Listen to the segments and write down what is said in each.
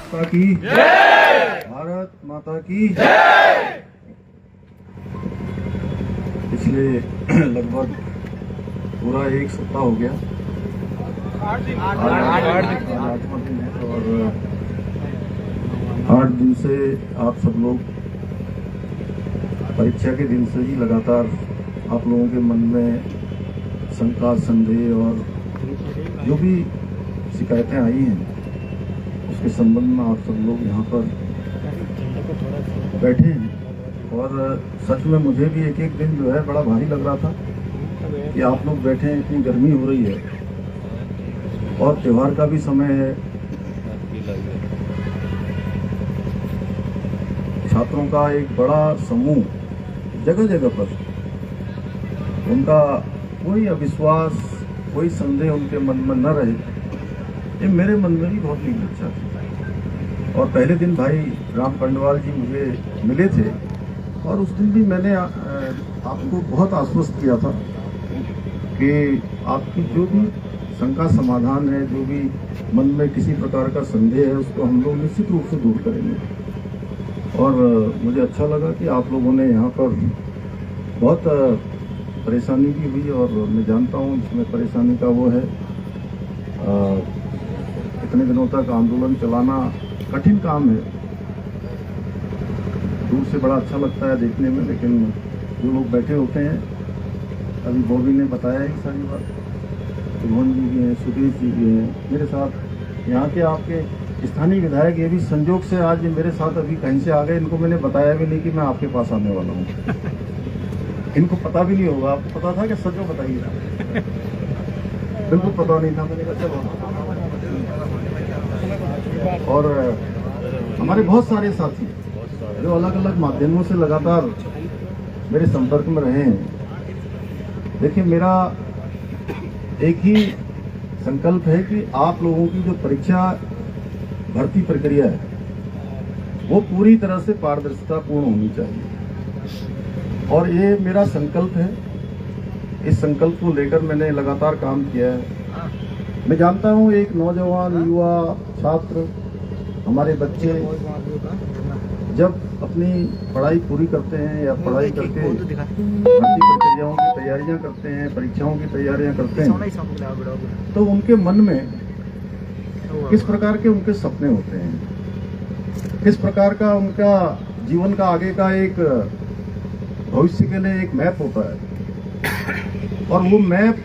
माता की जय। भारत माता की जय। पिछले लगभग पूरा एक सप्ताह हो गया, आठवां दिन है और 8 दिन से आप सब लोग परीक्षा के दिन से ही लगातार आप लोगों के मन में शंका संदेह और जो भी शिकायतें आई हैं उसके संबंध में आप सब लोग यहाँ पर बैठे हैं। और सच में मुझे भी एक एक दिन जो है बड़ा भारी लग रहा था कि आप लोग बैठे हैं, इतनी गर्मी हो रही है और त्योहार का भी समय है। छात्रों का एक बड़ा समूह जगह जगह पर, उनका कोई अविश्वास कोई संदेह उनके मन में न रहे, ये मेरे मन में भी बहुत नीक इच्छा थी। और पहले दिन भाई राम पंडवाल जी मुझे मिले थे और उस दिन भी मैंने आपको बहुत आश्वस्त किया था कि आपकी जो भी शंका समाधान है, जो भी मन में किसी प्रकार का संदेह है, उसको हम लोग निश्चित रूप से दूर करेंगे। और मुझे अच्छा लगा कि आप लोगों ने यहाँ पर बहुत परेशानी भी हुई और मैं जानता हूँ इसमें परेशानी का वो है, इतने दिनों तक आंदोलन चलाना कठिन काम है। दूर से बड़ा अच्छा लगता है देखने में, लेकिन जो लोग बैठे होते हैं, अभी बॉबी ने बताया ही सारी बात, भुवन जी भी हैं, सुदेश जी भी हैं मेरे साथ, यहाँ के आपके स्थानीय विधायक ये भी संजोग से आज मेरे साथ अभी कहीं से आ गए। इनको मैंने बताया भी नहीं कि मैं आपके पास आने वाला हूँ। इनको पता भी नहीं होगा। आपको पता था कि सच में बताइए? बिल्कुल पता नहीं था। मैंने कहा चलो। और हमारे बहुत सारे साथी जो अलग अलग माध्यमों से लगातार मेरे संपर्क में रहे हैं। देखिए, मेरा एक ही संकल्प है कि आप लोगों की जो परीक्षा भर्ती प्रक्रिया है वो पूरी तरह से पारदर्शिता पूर्ण होनी चाहिए और ये मेरा संकल्प है। इस संकल्प को लेकर मैंने लगातार काम किया है। मैं जानता हूँ एक नौजवान युवा छात्र, हमारे बच्चे जब अपनी पढ़ाई पूरी करते हैं या पढ़ाई करके भर्ती प्रक्रियाओं की तैयारियां करते हैं, परीक्षाओं की तैयारियां करते हैं, तो उनके मन में किस प्रकार के उनके सपने होते हैं, किस प्रकार का उनका जीवन का आगे का एक भविष्य के लिए एक मैप होता है। और वो मैप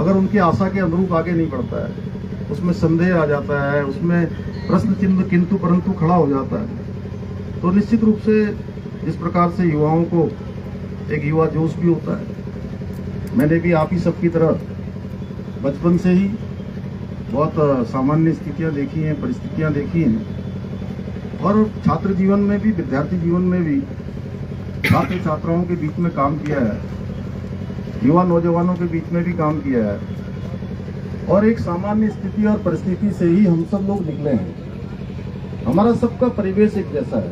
अगर उनकी आशा के अनुरूप आगे नहीं बढ़ता है, उसमें संदेह आ जाता है, उसमें प्रश्न चिन्ह किंतु परंतु खड़ा हो जाता है, तो निश्चित रूप से जिस प्रकार से युवाओं को एक युवा जोश भी होता है। मैंने भी आप ही सबकी तरह बचपन से ही बहुत सामान्य स्थितियां देखी हैं, परिस्थितियां देखी हैं और छात्र जीवन में भी, विद्यार्थी जीवन में भी छात्र छात्राओं के बीच में काम किया है, युवा नौजवानों के बीच में भी काम किया है। और एक सामान्य स्थिति और परिस्थिति से ही हम सब लोग निकले हैं। हमारा सबका परिवेश एक जैसा है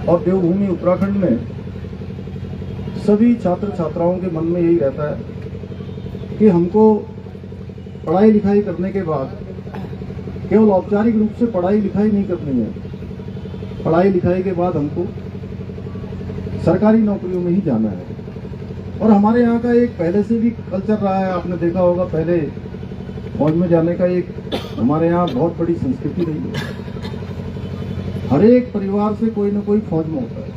और देवभूमि उत्तराखंड में सभी छात्र छात्राओं के मन में यही रहता है कि हमको पढ़ाई लिखाई करने के बाद केवल औपचारिक रूप से पढ़ाई लिखाई नहीं करनी है। पढ़ाई लिखाई के बाद हमको सरकारी नौकरियों में ही जाना है। और हमारे यहाँ का एक पहले से भी कल्चर रहा है, आपने देखा होगा, पहले फौज में जाने का एक हमारे यहाँ बहुत बड़ी संस्कृति रही है। हर एक परिवार से कोई ना कोई फौज में होता है।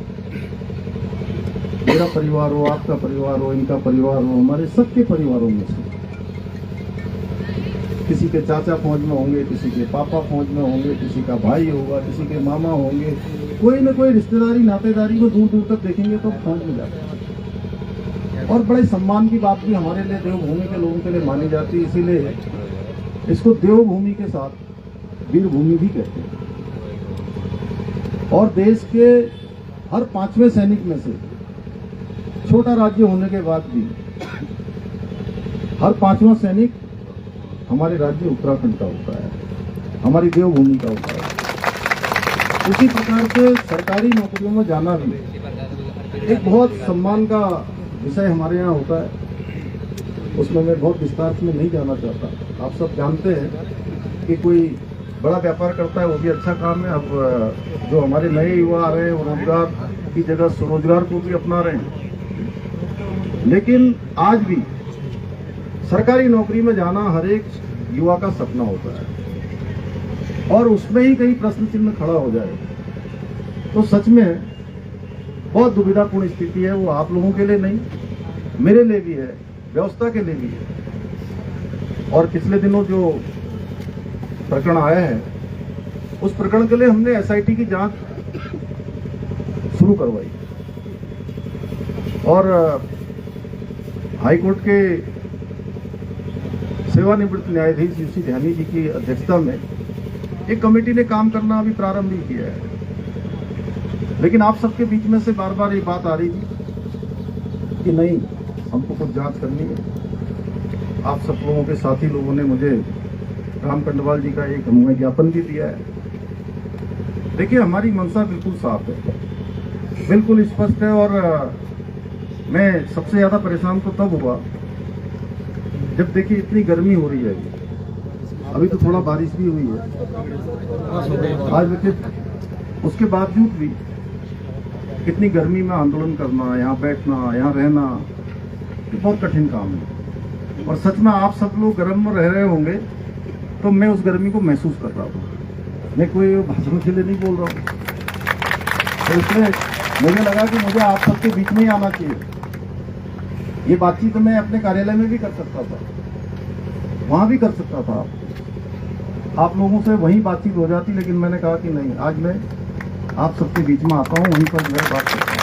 मेरा परिवार हो, आपका परिवार हो, इनका परिवार हो, हमारे सबके परिवारों में से किसी के चाचा फौज में होंगे, किसी के पापा फौज में होंगे, किसी का भाई होगा, किसी के मामा होंगे, कोई ना कोई रिश्तेदारी नातेदारी को दूर दूर तक देखेंगे तो फौज में जाते हैं। और बड़े सम्मान की बात भी हमारे लिए देवभूमि के लोगों के लिए मानी जाती है, इसीलिए इसको देवभूमि के साथ वीरभूमि भी कहते हैं। और देश के हर 5वें सैनिक में से, छोटा राज्य होने के बाद भी हर 5वां सैनिक हमारे राज्य उत्तराखंड का होता है, हमारी देवभूमि का होता है। उसी प्रकार से सरकारी नौकरियों में जाना भी एक बहुत सम्मान का विषय हमारे यहाँ होता है। उसमें मैं बहुत विस्तार में नहीं जाना चाहता। आप सब जानते हैं कि कोई बड़ा व्यापार करता है, वो भी अच्छा काम है। अब जो हमारे नए युवा आ रहे हैं वो रोजगार की जगह स्वरोजगार को भी अपना रहे हैं। लेकिन आज भी सरकारी नौकरी में जाना हर एक युवा का सपना होता है, और उसमें ही कहीं प्रश्न चिन्ह खड़ा हो जाए तो सच में बहुत दुविधापूर्ण स्थिति है। वो आप लोगों के लिए नहीं, मेरे लिए भी है, व्यवस्था के लिए भी है। और पिछले दिनों जो प्रकरण आया है, उस प्रकरण के लिए हमने एसआईटी की जांच शुरू करवाई, और हाईकोर्ट के सेवानिवृत्त न्यायाधीश यूसी ध्यानी जी की अध्यक्षता में एक कमेटी ने काम करना अभी प्रारंभ ही किया है। लेकिन आप सबके बीच में से बार बार ये बात आ रही थी कि नहीं, हमको कुछ जांच करनी है। आप सब लोगों के साथी लोगों ने मुझे राम कंडवाल जी का एक हमें ज्ञापन भी दिया है। देखिए, हमारी मंशा बिल्कुल साफ है, बिल्कुल स्पष्ट है। और मैं सबसे ज्यादा परेशान तो तब हुआ जब देखिए इतनी गर्मी हो रही है। अभी तो थोड़ा बारिश भी हुई है आज, देखिए उसके बावजूद भी इतनी गर्मी में आंदोलन करना, यहाँ बैठना, यहाँ रहना, ये बहुत कठिन काम है। और सच में आप सब लोग गर्म में रह रहे होंगे तो मैं उस गर्मी को महसूस कर रहा हूँ। मैं कोई भाषण के लिए नहीं बोल रहा हूँ, तो इसलिए मुझे लगा कि मुझे आप सबके बीच में ही आना चाहिए। ये बातचीत मैं अपने कार्यालय में भी कर सकता था, वहां भी कर सकता था, आप लोगों से वहीं बातचीत हो जाती। लेकिन मैंने कहा कि नहीं, आज मैं आप सबके बीच में आता हूं, वहीं पर जो है बात करता हूं।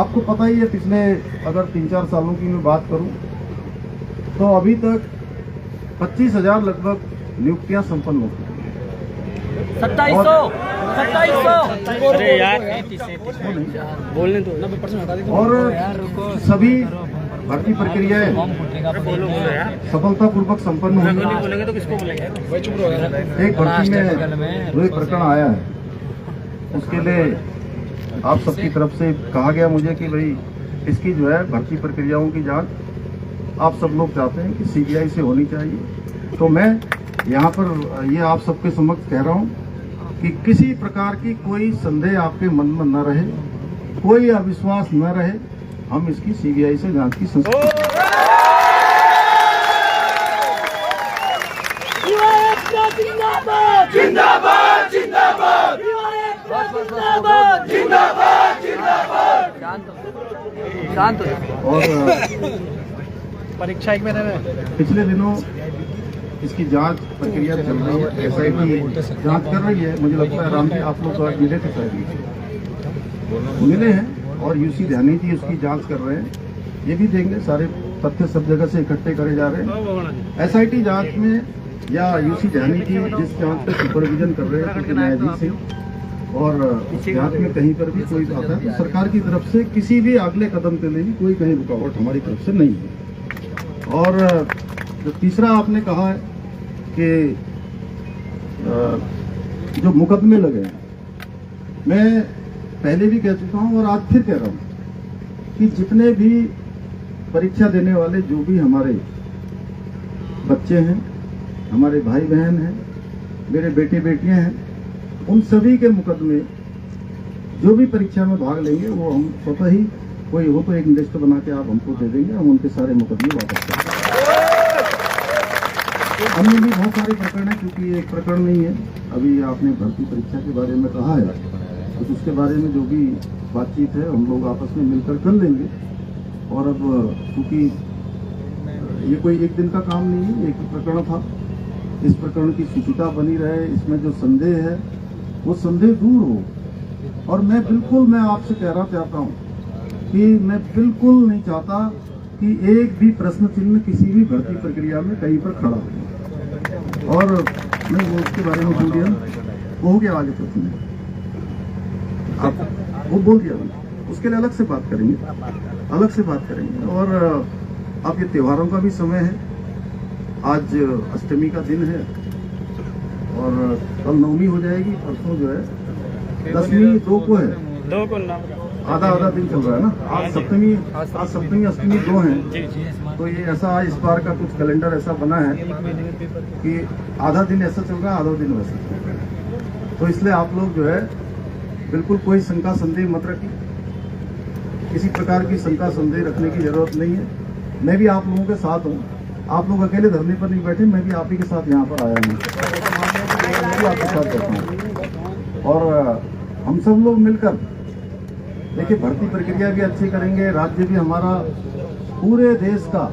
आपको पता ही है, पिछले अगर 3-4 सालों की मैं बात करूं तो अभी तक 25,000 लगभग नियुक्तियां संपन्न हो चुकी हैं। 2700 अरे यार बोलने दो। और सभी भर्ती प्रक्रियाएं सफलतापूर्वक संपन्न हुई। तो किसको बोलेंगे? एक भर्ती में जो प्रकरण आया है, उसके लिए आप सबकी तरफ से कहा गया मुझे कि भाई इसकी जो है भर्ती प्रक्रियाओं की जांच आप सब लोग चाहते हैं कि सीबीआई से होनी चाहिए। तो मैं यहाँ पर ये आप सबके समक्ष कह रहा हूँ कि किसी प्रकार की कोई संदेह आपके मन में न रहे, कोई अविश्वास न रहे। हम इसकी सीबीआई से जांच की संस्कृति जिंदाबाद जिंदाबाद जिंदाबाद जिंदाबाद जिंदाबाद जिंदाबाद। शांत और परीक्षा एक महीने में पिछले दिनों इसकी जांच प्रक्रिया चल रही है, एसआईटी जांच कर रही है। मुझे लगता है राम जी आप लोग आज मिले थे, शायद मिले हैं, और यूसी ध्यानी जी उसकी जांच कर रहे हैं। ये भी देंगे, सारे तथ्य सब जगह से इकट्ठे करे जा रहे हैं। एसआईटी जांच में या यूसी ध्यानी जी जिस जांच पे सुपरविजन कर रहे हैं क्योंकि न्यायाधीश से, और उस जांच में कहीं पर भी कोई आता है तो सरकार की तरफ से किसी भी अगले कदम के लिए भी कोई कहीं रुकावट हमारी तरफ से नहीं है। और जो तीसरा आपने कहा है कि जो मुकदमे लगे हैं, मैं पहले भी कह चुका हूं और आज फिर कह रहा हूं कि जितने भी परीक्षा देने वाले जो भी हमारे बच्चे हैं, हमारे भाई बहन हैं, मेरे बेटे बेटियां हैं, उन सभी के मुकदमे जो भी परीक्षा में भाग लेंगे वो हम स्वतः ही, कोई हो तो एक लिस्ट बना के आप हमको दे देंगे, हम उनके सारे मुकदमे वापस कर देंगे। अन्य भी बहुत सारे प्रकरण हैं, क्योंकि एक प्रकरण नहीं है। अभी आपने भर्ती परीक्षा के बारे में कहा है, तो उसके बारे में जो भी बातचीत है हम लोग आपस में मिलकर कर लेंगे। और अब क्योंकि ये कोई एक दिन का काम नहीं है, एक प्रकरण था, इस प्रकरण की शुचिता बनी रहे, इसमें जो संदेह है वो संदेह दूर हो। और मैं आपसे कहना चाहता हूँ कि मैं बिल्कुल नहीं चाहता कि एक भी प्रश्न चिन्ह किसी भी भर्ती प्रक्रिया में कहीं पर खड़ा हो। और मैं वो उसके बारे में बोल दिया, वो हो गया आगे प्रश्न, आप वो बोल दिया, उसके लिए अलग से बात करेंगे। और अब ये त्योहारों का भी समय है, आज अष्टमी का दिन है और कल नवमी हो जाएगी, परसों जो है दसवीं 2 को है, 2 को ना आधा दिन चल रहा है ना। आज सप्तमी अष्टमी 2 हैं, तो ये ऐसा इस बार का कुछ कैलेंडर ऐसा बना है कि आधा दिन ऐसा चल रहा है, आधा दिन वैसा चल रहा है। तो इसलिए आप लोग जो है बिल्कुल कोई शंका संदेह मत रखिए, किसी प्रकार की शंका संदेह रखने की जरूरत नहीं है। मैं भी आप लोगों के साथ हूँ, आप लोग अकेले धरने पर नहीं बैठे, मैं भी आप ही के साथ यहाँ पर आया हूँ, मैं भी आपके साथ बैठा हूँ। और हम सब लोग मिलकर देखिए भर्ती प्रक्रिया भी अच्छी करेंगे, राज्य भी हमारा पूरे देश का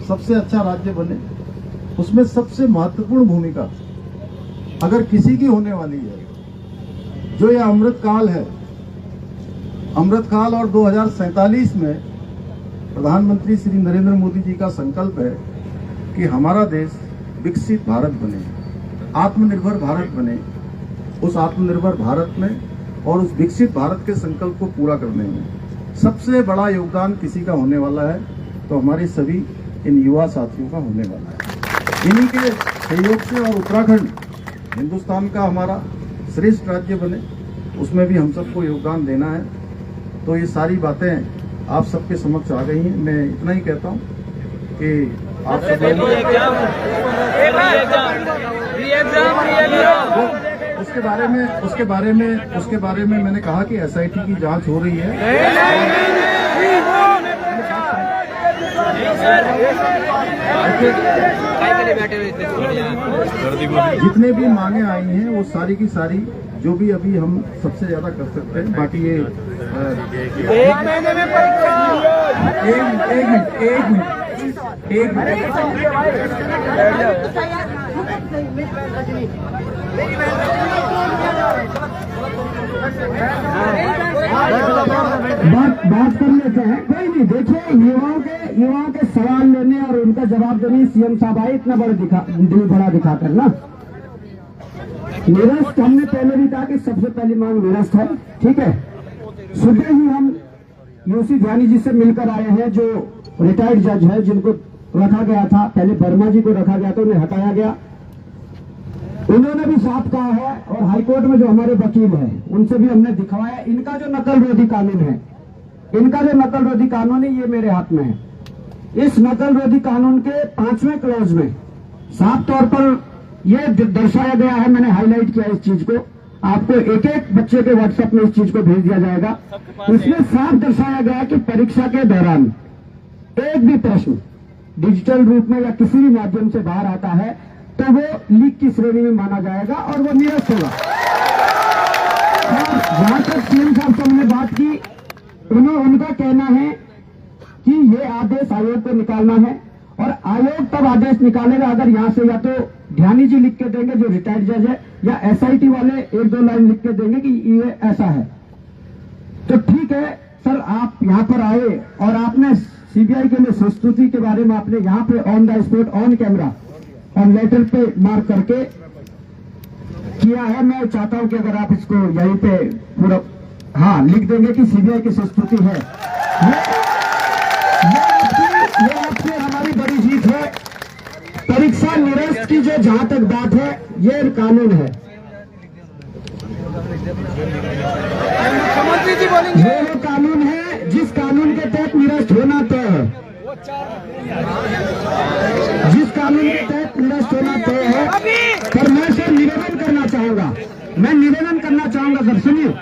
सबसे अच्छा राज्य बने, उसमें सबसे महत्वपूर्ण भूमिका अगर किसी की होने वाली है, जो ये अमृत काल है, अमृत काल और 2047 में प्रधानमंत्री श्री नरेंद्र मोदी जी का संकल्प है कि हमारा देश विकसित भारत बने, आत्मनिर्भर भारत बने। उस आत्मनिर्भर भारत में और उस विकसित भारत के संकल्प को पूरा करने में सबसे बड़ा योगदान किसी का होने वाला है तो हमारे सभी इन युवा साथियों का होने वाला है। इन्हीं के सहयोग से और उत्तराखंड हिंदुस्तान का हमारा श्रेष्ठ राज्य बने, उसमें भी हम सबको योगदान देना है। तो ये सारी बातें आप सबके समक्ष आ गई हैं। मैं इतना ही कहता हूँ कि आप सब उसके बारे में मैंने कहा कि एसआईटी की जांच हो रही है। जितने भी मांगे आई हैं वो सारी की सारी जो भी अभी हम सबसे ज्यादा कर सकते हैं, बाकी ये एक महीने में एक मिनट बात कर लेते हैं, कोई नहीं। देखिए युवाओं के सवाल लेने और उनका जवाब देने सीएम साहब आए इतना दिल बड़ा दिखाकर ना। निरस्त हमने पहले भी कहा कि सबसे पहली मांग निरस्त है, ठीक है। सुबह ही हम यूसी ध्यानी जी से मिलकर आए हैं, जो रिटायर्ड जज है, जिनको रखा गया था, पहले वर्मा जी को रखा गया था, उन्हें हटाया गया। उन्होंने भी साफ कहा है और हाईकोर्ट में जो हमारे वकील हैं उनसे भी हमने दिखवाया, इनका जो नकल रोधी कानून है, इनका जो नकल रोधी कानून है ये मेरे हाथ में है। इस नकल रोधी कानून के 5वें क्लॉज में साफ तौर पर यह दर्शाया गया है, मैंने हाईलाइट किया इस चीज को, आपको एक एक बच्चे के व्हाट्सएप में इस चीज को भेज दिया जाएगा। इसमें साफ दर्शाया गया है कि परीक्षा के दौरान एक भी प्रश्न डिजिटल रूप में या किसी भी माध्यम से बाहर आता है तो वो लीक की श्रेणी में माना जाएगा और वो निरस्त होगा। जहां तक सीएम साहब से हमने बात की, उनका कहना है कि ये आदेश आयोग को निकालना है और आयोग तब आदेश निकालेगा अगर यहाँ से या तो ध्यानी जी लिख के देंगे जो रिटायर्ड जज है, या एसआईटी वाले 1-2 लाइन लिख के देंगे कि ये ऐसा है। तो ठीक है सर, आप यहाँ पर आए और आपने सीबीआई के लिए संस्तुति के बारे में आपने यहाँ पे on the spot on camera और लेटर पे मार्क करके किया है। मैं चाहता हूं कि अगर आप इसको यहीं पे पूरा लिख देंगे कि सीबीआई की संस्तुति है, ये आपसे हमारी बड़ी जीत है। परीक्षा निरस्त की जो जहां तक बात है ये कानून है, मुख्यमंत्री जी बोलेंगे, ये वो कानून है जिस कानून के तहत निरस्त होना तय है, जिस कानून के तहत निरस्त होना तय है। पर मैं सर निवेदन करना चाहूंगा सर, सुनिए,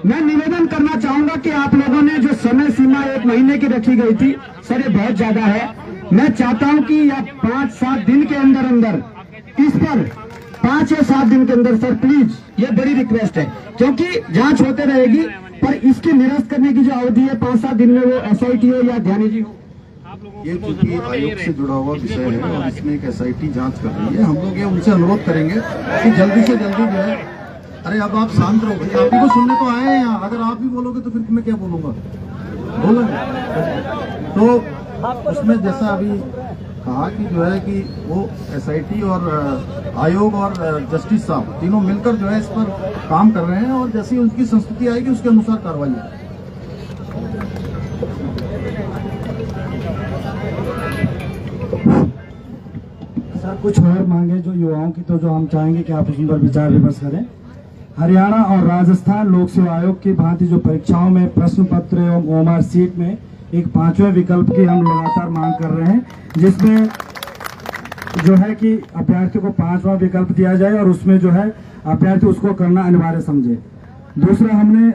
मैं निवेदन करना चाहूंगा कि आप लोगों ने जो समय सीमा 1 महीने की रखी गई थी सर, ये बहुत ज्यादा है। मैं चाहता हूं कि या 5-7 दिन के अंदर इस पर 5 या 7 दिन के अंदर सर प्लीज, ये बड़ी रिक्वेस्ट है, क्योंकि जांच होते रहेगी, पर इसकी निरस्त करने की जो अवधि है 5-7 दिन में, वो एसआईटी हो या ध्यानी जी हो। ये चूंकि आयोग से जुड़ा हुआ विषय है और इसमें एक एसआईटी जांच कर रही है, हम लोग ये उनसे अनुरोध करेंगे कि जल्दी से जल्दी जो है, अरे अब आप शांत रहो भाई, आप ही को सुनने तो आए हैं यहाँ, अगर आप भी बोलोगे तो फिर मैं क्या बोलूंगा, बोलेंगे। तो उसमें जैसा अभी कहा कि जो है कि वो एसआईटी और आयोग और जस्टिस साहब तीनों मिलकर जो है इस पर काम कर रहे हैं और जैसी उनकी संस्तुति आएगी उसके अनुसार कार्रवाई होगी। सर कुछ और मांगे जो युवाओं की, तो जो हम चाहेंगे कि आप उस पर विचार विमर्श करें। हरियाणा और राजस्थान लोक सेवा आयोग की भांति जो परीक्षाओं में प्रश्न पत्र एवं ओएमआर सीट में एक 5वें विकल्प की हम लगातार मांग कर रहे हैं, जिसमें जो है कि अभ्यर्थी को 5वां विकल्प दिया जाए और उसमें जो है अभ्यर्थी उसको करना अनिवार्य समझे। दूसरा, हमने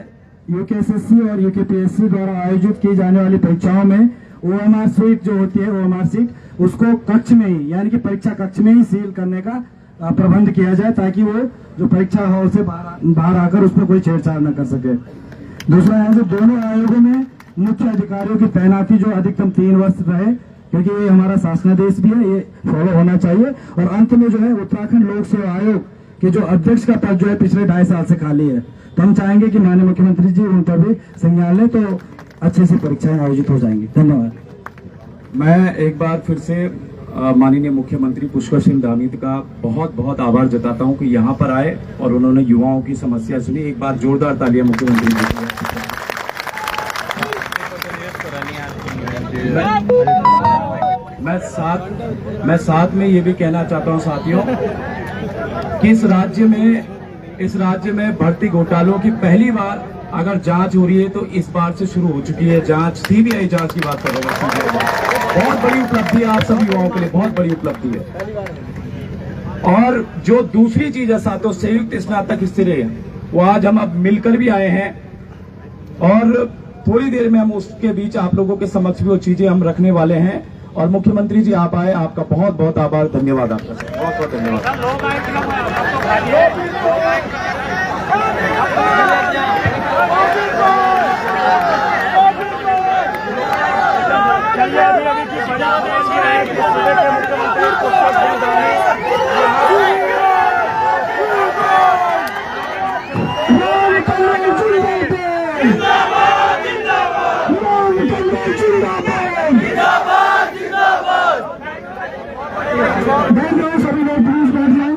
यूकेएसएससी और यूकेपीएससी द्वारा आयोजित की जाने वाली परीक्षाओं में ओएमआर सीट जो होती है, ओएमआर सीट उसको कक्ष में ही, यानी कि परीक्षा कक्ष में ही सील करने का प्रबंध किया जाए, ताकि वो जो परीक्षा हॉल से बाहर आकर उसमें कोई छेड़छाड़ न कर सके। दूसरा है जो दोनों आयोगों में मुख्य अधिकारियों की तैनाती जो अधिकतम 3 वर्ष रहे, क्योंकि ये हमारा शासनादेश भी है, ये फॉलो होना चाहिए। और अंत में जो है उत्तराखंड लोक सेवा आयोग के जो अध्यक्ष का पद जो है पिछले 2.5 साल से खाली है, तो हम चाहेंगे कि माननीय मुख्यमंत्री जी उन पर भी संज्ञान लें, तो अच्छे से परीक्षाएं आयोजित हो जाएंगी। धन्यवाद। मैं एक बार फिर से माननीय मुख्यमंत्री पुष्कर सिंह धामी का बहुत बहुत आभार जताता हूं कि यहां पर आए और उन्होंने युवाओं की समस्या सुनी। एक बार जोरदार तालियां मुख्यमंत्री जी को। मैं साथ में ये भी कहना चाहता हूं साथियों कि इस राज्य में भर्ती घोटालों की पहली बार अगर जांच हो रही है तो इस बार से शुरू हो चुकी है जांच। सीबीआई जांच की बात कर रहे हैं। बहुत बड़ी उपलब्धि है आप सभी युवाओं के लिए, बहुत बड़ी उपलब्धि है। और जो दूसरी चीज है साथियों, संयुक्त स्नातक स्तरीय, वो आज हम अब मिलकर भी आए हैं और थोड़ी देर में हम उसके बीच आप लोगों के समक्ष भी वो चीजें हम रखने वाले हैं। और मुख्यमंत्री जी आप आए, आपका बहुत बहुत आभार, धन्यवाद आपका, बहुत बहुत सभी लोग प्लीज बैठ जाए।